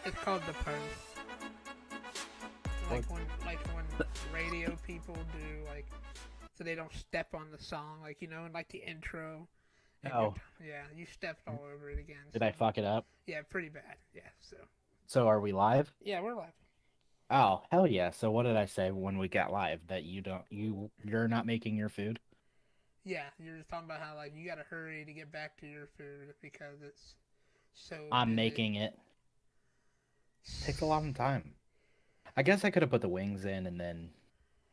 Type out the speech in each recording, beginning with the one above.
It's called the post. What? Like when radio people do like so they don't step on the song, like in like the intro, and Oh, yeah, you stepped all over it again. did So I fuck it up? yeah, pretty bad. Yeah, so So are we live? yeah, we're live. Oh, hell yeah. So what did I say when we got live? That you're not making your food? Yeah, you're just talking about how like you gotta hurry to get back to your food because it's so I'm busy. making it. Takes a long time. I guess I could have put the wings in and then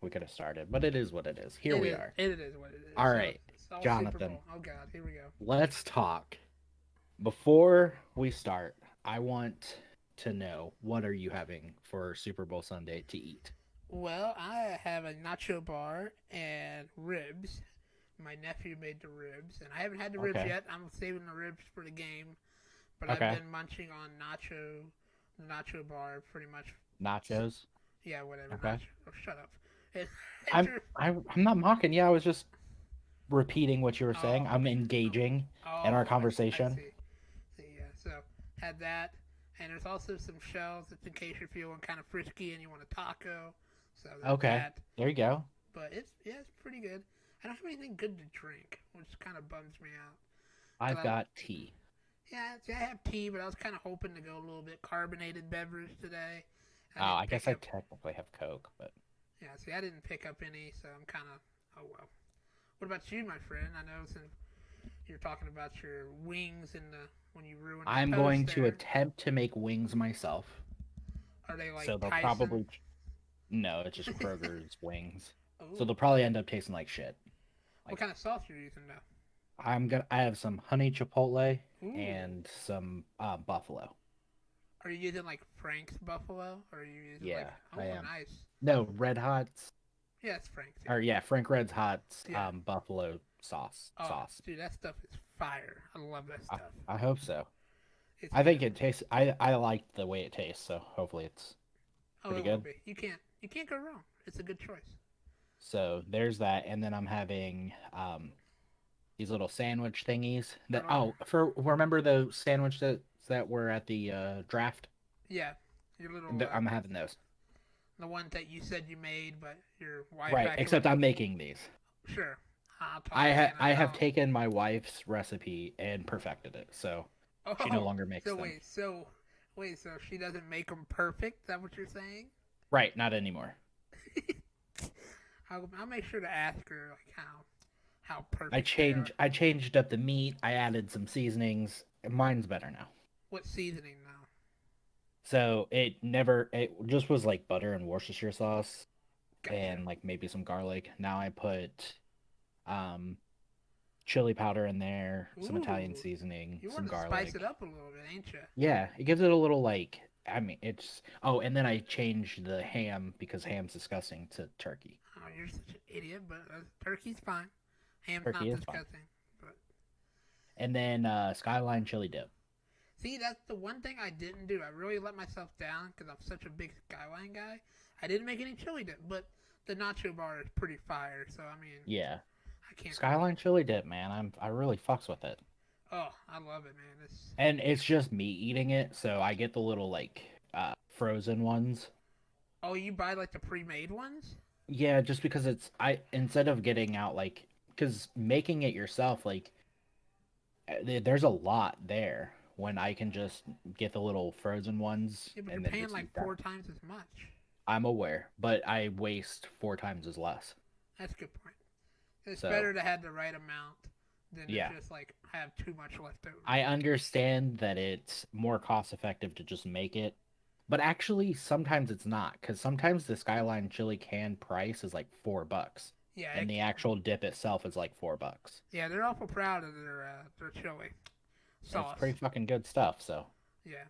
we could have started, but it is what it is. Here It we is. are. It is what it is. All So right, it's all Super Jonathan, Bowl. Oh God, here we go. let's talk. Before we start, I want to know what are you having for Super Bowl Sunday to eat? Well, I have a nacho bar and ribs. My nephew made the ribs, and I haven't had the ribs Okay. yet. I'm saving the ribs for the game, but I've Okay. been munching on the nacho bar, pretty much. Nachos. Yeah, whatever. Okay. Nacho. Oh, shut up. It, I'm it's I'm not mocking you. I was just repeating what you were saying. oh, I'm oh, engaging in our oh, I conversation. see. See, yeah. So had that, and there's also some shells. It's in case you're feeling kind of frisky and you want a taco. So there's Okay. that. There you go. But it's pretty good. I don't have anything good to drink, which kind of bums me out. Cause I've got tea. yeah, see, I have tea, but I was kind of hoping to go a little bit carbonated beverage today. I Oh, didn't I guess pick I up. technically have Coke, but Yeah, see, I didn't pick up any, so I'm kind of oh well. What about you, my friend? I know since you're talking about your wings and the when you ruined the I'm post going to there, attempt to make wings myself. are they like So they'll Tyson? probably no, it's just Kroger's wings. So Ooh, they'll probably end up tasting like shit. what Like kind of sauce are you using though? I have some honey chipotle Ooh, and some buffalo. are you using like Frank's Buffalo, or are you using like Yeah, I oh am. nice? No, Red Hot's Yeah, it's Frank's. Yeah, or yeah, Frank Red's Hot's yeah. buffalo sauce Oh, sauce. dude, that stuff is fire. I love that I, stuff. I hope so. It's I good. think it tastes. I like the way it tastes, so hopefully it's Oh, pretty it will good. be. You can't go wrong. It's a good choice. So there's that, and then I'm having these little sandwich thingies that. Little, Oh, for remember the sandwiches that were at the draft? yeah, your little I'm having those. the one that you said you made, but your wife Right, except actually I'm making these. sure. I'll talk to Hannah I have about. taken my wife's recipe and perfected it, so she no Oh, longer makes so them. so she doesn't make them perfect. Is that what you're saying? Right, not anymore. I'll make sure to ask her like how perfect they are. I changed up the meat. I added some seasonings. Mine's better now. What seasoning though? So it just was like butter and Worcestershire sauce Gotcha. and like maybe some garlic. Now I put um chili powder in there, some Italian Ooh, seasoning, you some want to spice it garlic. up a little bit, ain't you? Yeah, it gives it a little like I mean it's oh, and then I changed the ham because ham's disgusting to turkey. Oh, you're such an idiot, but turkey's fine. Ham's Turkey not is fine. disgusting. But And then Skyline chili dip. see, that's the one thing I didn't do. I really let myself down because I'm such a big Skyline guy. I didn't make any chili dip, but the nacho bar is pretty fire. So I mean, Yeah. I can't really. Skyline chili dip, man. I really fucks with it. Oh, I love it, man. It's And it's just me eating it, so I get the little like frozen ones. oh, you buy like the pre-made ones? Yeah, just because it's I instead of getting out like because making it yourself like there's a lot there when I can just get the little frozen ones Yeah, but you're and then paying just like eat them. 4 times as much. I'm aware, but I waste 4 times as less. That's a good point. It's So better to have the right amount than to yeah, just like have too much left over. I understand that it's more cost effective to just make it, but actually sometimes it's not because sometimes the Skyline chili can price is like $4, Yeah, and the actual dip itself is like $4. yeah, they're awful proud of their chili It's sauce. pretty fucking good stuff. So Yeah,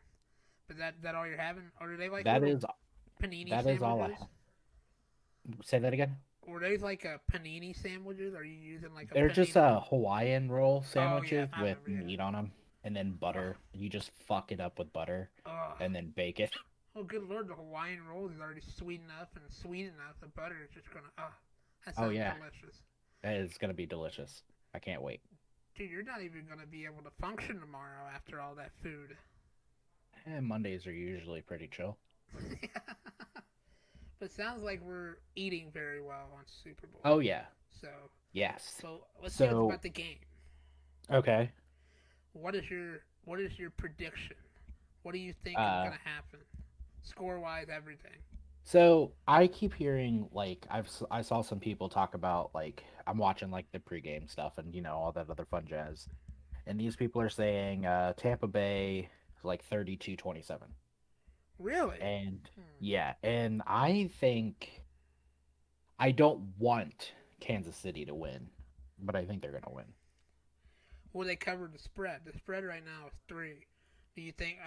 but that all you're having, or do they like that little is panini that is all I sandwiches? have. Say that again. Or are they like panini sandwiches? Are you using like a They're just panini? Hawaiian roll Oh yeah, sandwiches I with remember. Yeah. meat on them and then Oh, butter. You just fuck it up with butter oh, and then bake it. oh, good lord! The Hawaiian roll is already sweet enough and sweet enough. The butter is just gonna. Oh, that Oh sounds yeah, delicious. it's gonna be delicious. I can't wait. Dude, you're not even gonna be able to function tomorrow after all that food. Mondays are usually pretty chill. But sounds like we're eating very well on Super Bowl. Oh yeah. So, Yes. so let's get So about the game. okay. What is your prediction? What do you think is Uh gonna happen? Score wise, everything. so I keep hearing like I saw some people talk about like I'm watching like the pregame stuff and all that other fun jazz. And these people are saying Tampa Bay like 32-27. Really? And Hmm. yeah, and I think I don't want Kansas City to win, but I think they're gonna win. Well, they covered the spread. The spread right now is 3. Do you think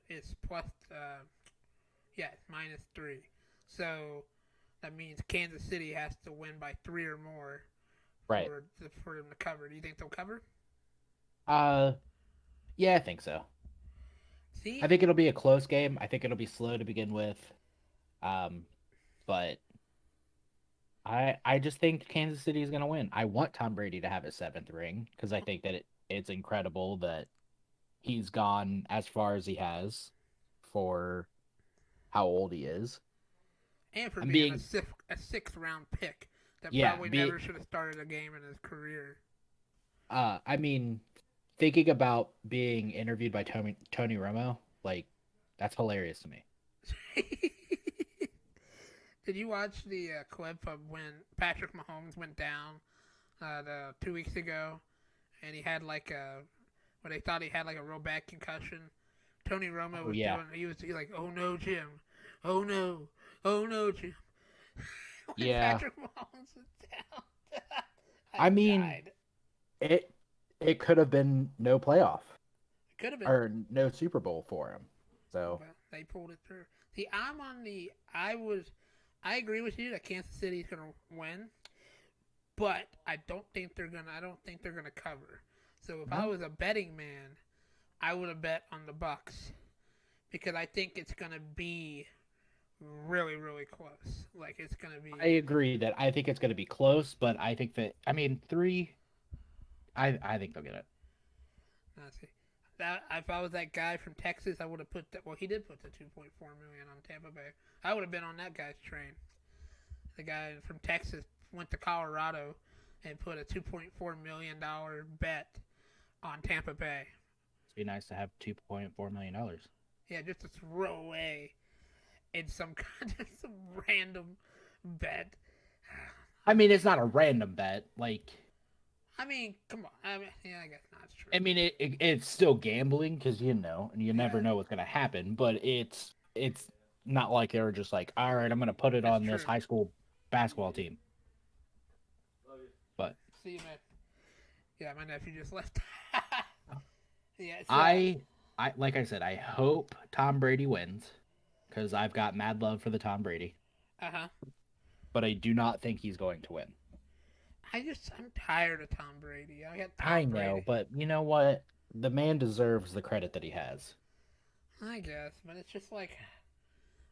it's plus? Yeah, it's -3. So that means Kansas City has to win by 3 or more Right. for them to cover. Do you think they'll cover? Uh yeah, I think so. I See, think it'll be a close game. I think it'll be slow to begin with. Um but I just think Kansas City is gonna win. I want Tom Brady to have his seventh ring because I think that it's incredible that he's gone as far as he has for how old he is. and for I'm being being a sixth round pick that yeah, probably be never should have started a game in his career. I mean thinking about being interviewed by Tony Romo, like that's hilarious to me. Did you watch the clip of when Patrick Mahomes went down 2 weeks ago, and he had like a, when they thought he had like a real bad concussion? Tony Romo Oh was yeah. doing. He like, "Oh no, Jim! Oh no! Oh no, Jim!" When Yeah. Patrick Mahomes was down, I I mean died. it it could have been no playoff It could have been, or no Super Bowl for him. So but they pulled it through. See, I'm on the. I agree with you that Kansas City's gonna win, but I don't think they're gonna. I don't think they're gonna cover. So if I no, was a betting man, I would have bet on the Bucks because I think it's gonna be really, really close. Like it's gonna be. I agree that I think it's going to be close, but I think that I mean three. I think they'll get it. Let's see. That if I was that guy from Texas, I would have put that. Well, he did put the 2.4 million on Tampa Bay. I would have been on that guy's train. The guy from Texas went to Colorado and put a 2.4 million bet on Tampa Bay. It'd be nice to have $2.4 million. Yeah, just to throw away in some kind of some random bet. I mean, it's not a random bet. Like, I mean, come on. I mean, yeah, I guess not. It's true. I mean, it's still gambling because and you never Yeah, know what's going to happen. But it's not like they were just like, all right, I'm going to put it that's on this true. high school basketball team. But See you, man. Yeah, my nephew just left. Yeah, so I like I said, I hope Tom Brady wins because I've got mad love for the Tom Brady. huh. But I do not think he's going to win. I'm tired of Tom Brady. I got I Tom know, Brady. but you know what? The man deserves the credit that he has. I guess, but it's just like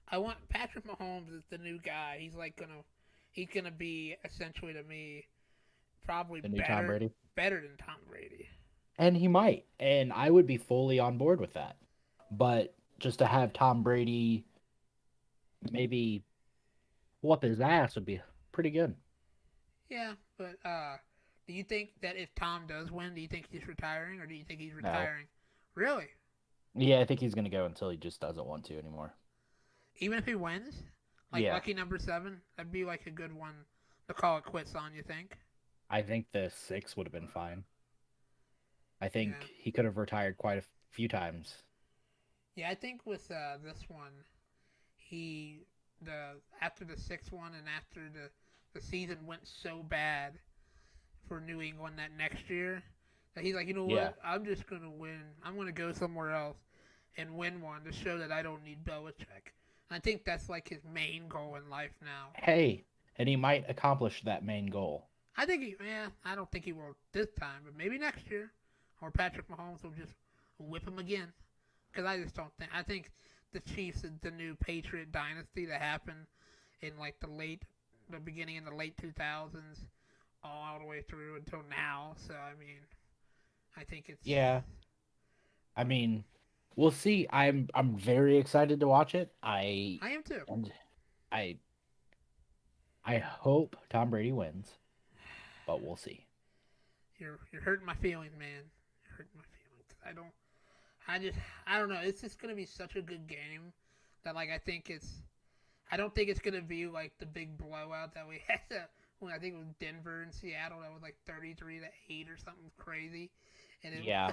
I want Patrick Mahomes is the new guy. He's gonna be essentially to me probably The new Tom Brady. better than Tom Brady. And he might. And I would be fully on board with that. But just to have Tom Brady maybe whoop his ass would be pretty good. Yeah, but do you think that if Tom does win, do you think he's retiring, or do you think he's No. retiring? Really? Yeah, I think he's going to go until he just doesn't want to anymore. Even if he wins, like Yeah. lucky number 7, that'd be like a good one to call it quits on. You think? I think the 6 would have been fine. I think Yeah. he could have retired quite a few times. Yeah, I think with this one, he the after the 6th one and after the season went so bad for New England that next year that he's like, you know Yeah. what? I'm just gonna win. I'm gonna go somewhere else and win one to show that I don't need Belichick. I think that's like his main goal in life now. Hey, and he might accomplish that main goal. I don't think he will this time, but maybe next year, or Patrick Mahomes will just whip him again. Because I just don't think. I think the Chiefs is the new Patriot dynasty that happened in like the beginning in the late 2000s, all the way through until now. So I mean, I think it's Yeah. I mean, We'll see. I'm very excited to watch it. I am too. And I I hope Tom Brady wins, but we'll see. You're hurting my feelings, man. You're hurting my feelings. I just I don't know. It's just gonna be such a good game that like I don't think it's gonna be like the big blowout that we had when I think it was Denver and Seattle that was like 33-8 or something crazy. And Yeah.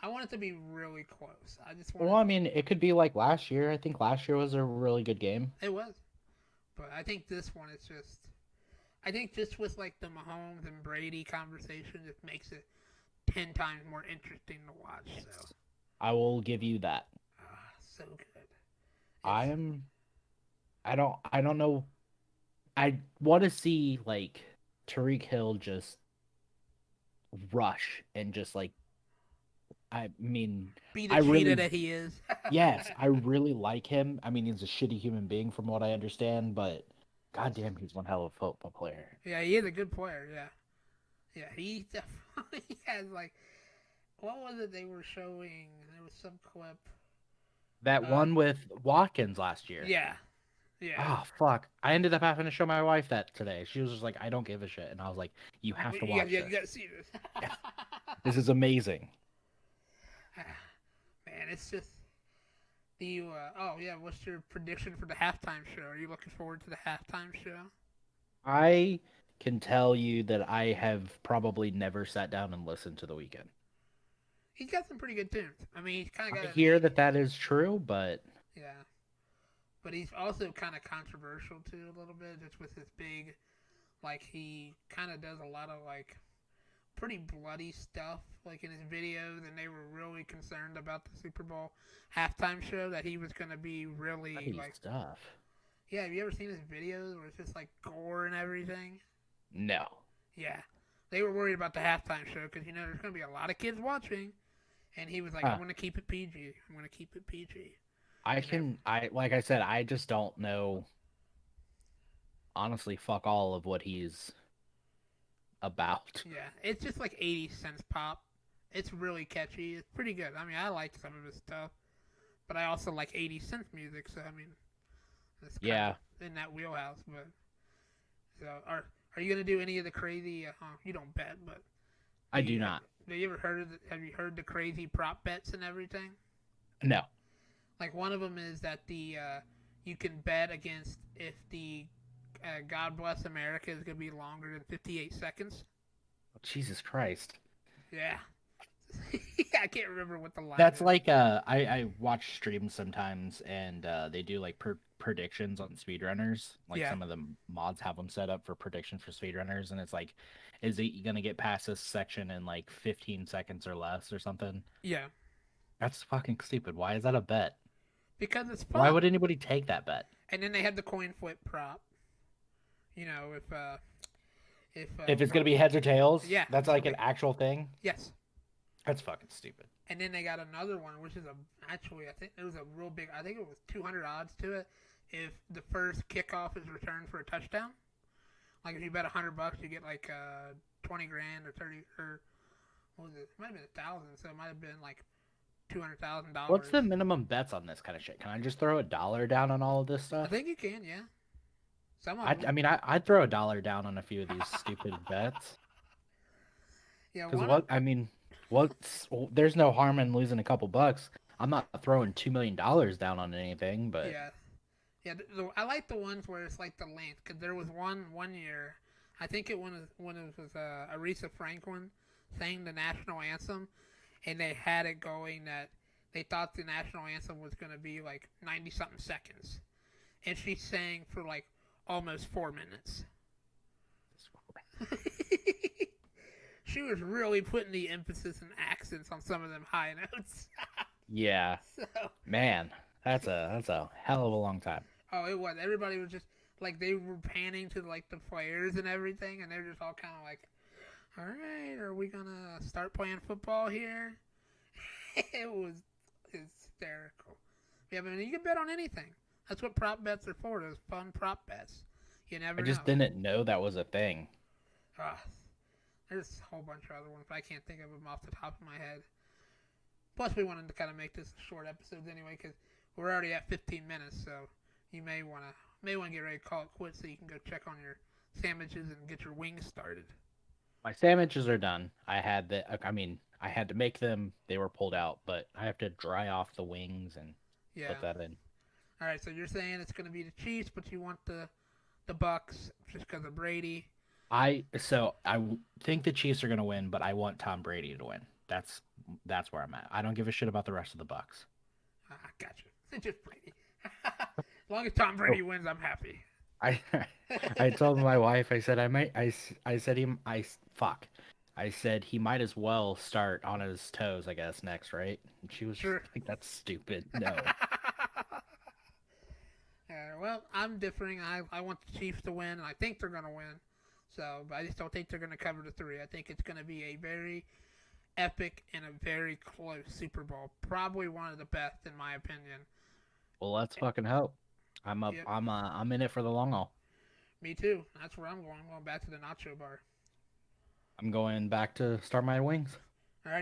I want it to be really close. I just want Well, I mean, it could be like last year. I think last year was a really good game. it was, but I think this one is just. I think just with like the Mahomes and Brady conversation, it makes it 10 times more interesting to watch. So, I will give you that. so good. I It's, am I don't know. I want to see like Tariq Hill just rush and just like I mean, be I the cheetah really that he is. yes, I really like him. I mean, he's a shitty human being from what I understand, but goddamn, he's one hell of a football player. Yeah, he is a good player. Yeah, yeah, he definitely has like. What was it they were showing? There was some clip. That Uh, one with Watkins last year. yeah, yeah. Oh fuck. I ended up having to show my wife that today. She was just like, I don't give a shit. And I was like, you have to watch You this. gotta see this. This is amazing. Man, it's just. Do you? Oh yeah. What's your prediction for the halftime show? Are you looking forward to the halftime show? I can tell you that I have probably never sat down and listened to The Weeknd. He's got some pretty good tunes. I mean, he's kind of I got a hear name. that that is true, but Yeah, but he's also kind of controversial too a little bit, just with his big, like he kind of does a lot of like pretty bloody stuff like in his videos, and they were really concerned about the Super Bowl halftime show that he was gonna be really bloody like. stuff. Yeah, have you ever seen his videos where it's just like gore and everything? No. Yeah, they were worried about the halftime show because you know there's gonna be a lot of kids watching, and he was like, Huh. "I'm gonna keep it PG. I'm gonna keep it PG." I like I said, I just don't know honestly fuck all of what he's about. Yeah, it's just like 80 cents pop. It's really catchy. It's pretty good. I mean, I like some of his stuff, but I also like 80 cents music. So I mean, it's kind Yeah, of in that wheelhouse. But so are you gonna do any of the crazy? You don't bet, but I do not. have you ever heard of? Have you heard the crazy prop bets and everything? No. Like one of them is that the you can bet against if the God Bless America is gonna be longer than 58 seconds. Jesus Christ. Yeah. I can't remember what the line That's is. like I watch streams sometimes and they do like predictions on speedrunners. Like Yeah. some of the mods have them set up for predictions for speedrunners and it's like is he gonna get past this section in like 15 seconds or less or something? Yeah. That's fucking stupid. Why is that a bet? Because it's Why fun. would anybody take that bet? And then they had the coin flip prop. You know, if If it's gonna be heads or tails, yeah, that's it's like gonna an be actual thing. yes. That's fucking stupid. And then they got another one, which is actually I think it was a real big. I think it was 200 odds to it. If the first kickoff is returned for a touchdown, like if you bet $100, you get like 20 grand or 30 or what was it? It might have been 1,000, so it might have been like $200,000. What's the minimum bets on this kind of shit? Can I just throw $1 down on all of this I stuff? think you can, yeah. Some of I, them, I mean, I'd throw $1 down on a few of these stupid bets. yeah. Because what I mean, there's no harm in losing a couple bucks. I'm not throwing $2 million down on anything, but Yeah, yeah. I like the ones where it's like the length because there was one year, I think it when it was Aretha Franklin sang the national anthem, and they had it going that they thought the national anthem was gonna be like 90 something seconds, and she sang for like almost 4 minutes. She was really putting the emphasis and accents on some of them high notes. yeah, So, man, that's a hell of a long time. oh, it was. Everybody was just like they were panning to like the players and everything, and they're just all kind of like, "All right, are we gonna start playing football here?" It was hysterical. Yeah, but you can bet on anything. That's what prop bets are for. Those fun prop bets. You never I know. just didn't know that was a thing. Ah, there's a whole bunch of other ones, but I can't think of them off the top of my head. Plus, we wanted to kind of make this a short episode anyway, because we're already at 15 minutes, so you may want to get ready to call it quits so you can go check on your sandwiches and get your wings started. My sandwiches are done. I had to make them. They were pulled out, but I have to dry off the wings and Yeah. put that in. All right, so you're saying it's going to be the Chiefs, but you want the Bucks just because of Brady. I think the Chiefs are going to win, but I want Tom Brady to win. That's where I'm at. I don't give a shit about the rest of the Bucks. I got you. It's just Brady. As long as Tom Brady wins, I'm happy. I told my wife, I said I said he might as well start on his toes, I guess, next, right? And she was Sure. like, that's stupid. No. Well, I'm differing. I want the Chiefs to win, and I think they're going to win. So, but I just don't think they're going to cover the 3. I think it's going to be a very epic and a very close Super Bowl. Probably one of the best, in my opinion. Well, let's fucking hope. Yep. I'm in it for the long haul. Me too. That's where I'm going. I'm going back to the Nacho Bar. I'm going back to start my wings.